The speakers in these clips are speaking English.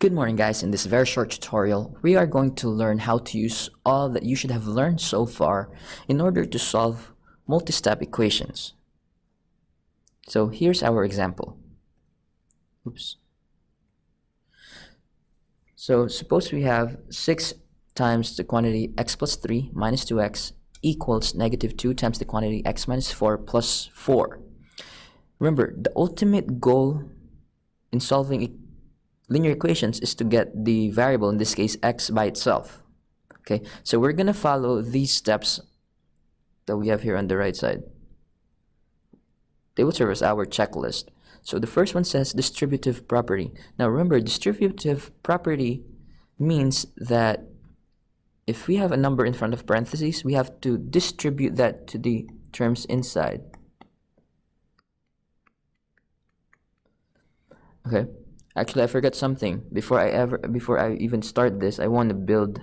Good morning, guys. In this very short tutorial, we are going to learn how to use all that you should have learned so far in order to solve multi-step equations. So here's our example. Oops. So suppose we have 6 times the quantity x plus 3 minus 2x equals negative 2 times the quantity x minus 4 plus 4. Remember, the ultimate goal in solving linear equations is to get the variable, in this case x, by itself. Okay, so we're gonna follow these steps that we have here on the right side. They will serve as our checklist. So the first one says distributive property. Now remember, distributive property means that if we have a number in front of parentheses, we have to distribute that to the terms inside. Okay. Actually, I forgot something. Before I even start this, I want to build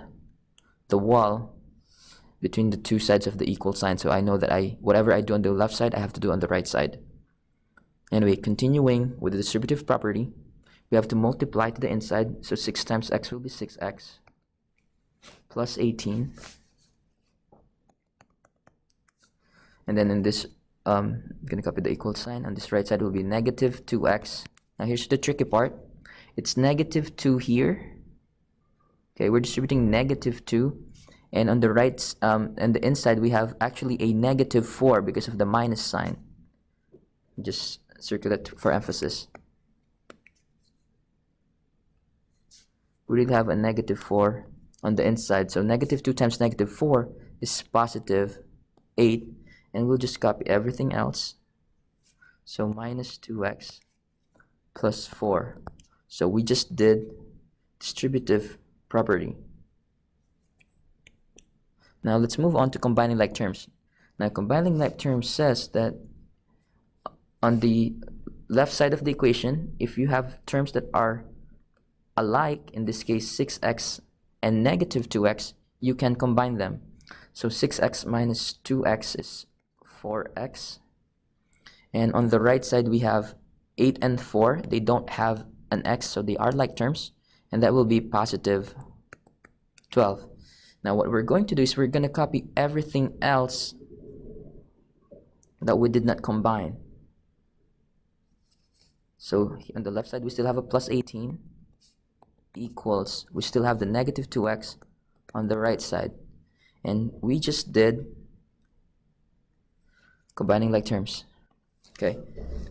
the wall between the two sides of the equal sign, so I know that whatever I do on the left side, I have to do on the right side. Anyway, continuing with the distributive property, we have to multiply to the inside, so 6 times x will be 6x plus 18. And then in this, I'm going to copy the equal sign. On this right side will be negative 2x. Now here's the tricky part. It's negative 2 here. Okay, we're distributing negative 2. And on the right and the inside, we have actually a negative 4 because of the minus sign. Just circle it for emphasis. We will have a negative 4 on the inside. So negative 2 times negative 4 is positive 8. And we'll just copy everything else. So minus 2x plus 4. So we just did distributive property. Now let's move on to combining like terms. Now combining like terms says that on the left side of the equation, if you have terms that are alike, in this case 6x and negative 2x, you can combine them. So 6x minus 2x is 4x. And on the right side we have 8 and 4. They don't have an x, so they are like terms, and that will be positive 12. Now what we're going to do is we're going to copy everything else that we did not combine. So on the left side we still have a plus 18 equals, we still have the negative 2x on the right side, and we just did combining like terms. Okay,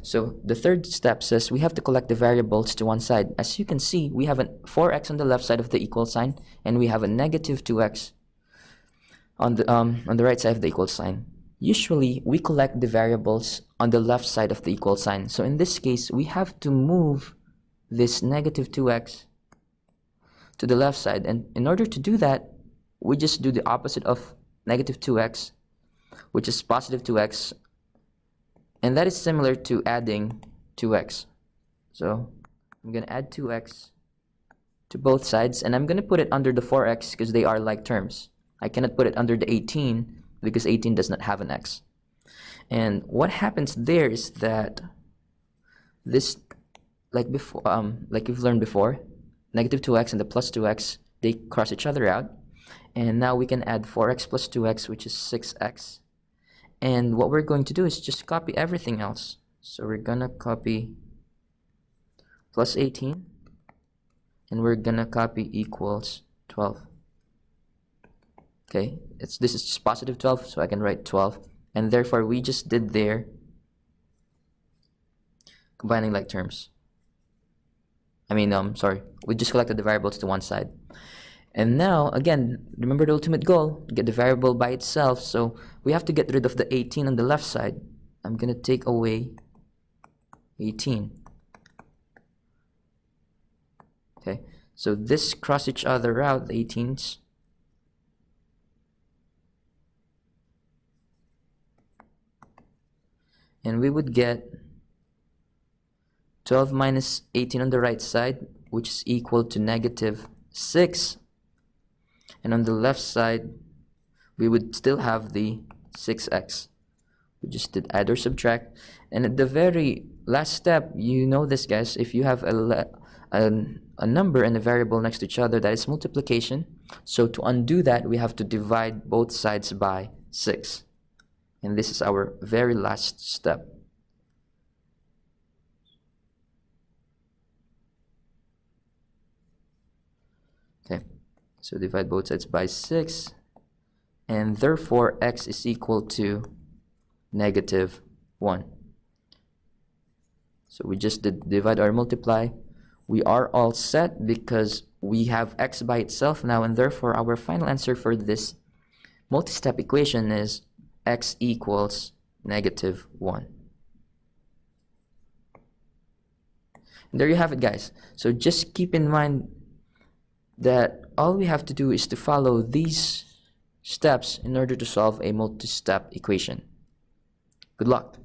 so the third step says we have to collect the variables to one side. As you can see, we have a 4x on the left side of the equal sign, and we have a negative 2x on the right side of the equal sign. Usually, we collect the variables on the left side of the equal sign. So in this case, we have to move this negative 2x to the left side. And in order to do that, we just do the opposite of negative 2x, which is positive 2x. And that is similar to adding 2x. So I'm going to add 2x to both sides, and I'm going to put it under the 4x because they are like terms. I cannot put it under the 18 because 18 does not have an x. And what happens there is that this, like before, like you've learned before, negative 2x and the plus 2x, they cross each other out. And now we can add 4x plus 2x, which is 6x. And what we're going to do is just copy everything else. So we're gonna copy plus 18, and we're gonna copy equals 12. Okay, this is just positive 12, so I can write 12, and therefore we just did there combining like terms. Sorry, we just collected the variables to one side. And now, again, remember the ultimate goal, get the variable by itself. So we have to get rid of the 18 on the left side. I'm going to take away 18. Okay, so this cross each other out, the 18s. And we would get 12 minus 18 on the right side, which is equal to negative 6. And on the left side, we would still have the 6x. We just did add or subtract. And at the very last step, you know this, guys, if you have a number and a variable next to each other, that is multiplication. So to undo that, we have to divide both sides by 6. And this is our very last step. Okay, so divide both sides by 6, and therefore x is equal to -1. So we just divide or multiply. We are all set because we have x by itself now, and therefore our final answer for this multi-step equation is x equals -1. And there you have it, guys. So just keep in mind that all we have to do is to follow these steps in order to solve a multi-step equation. Good luck.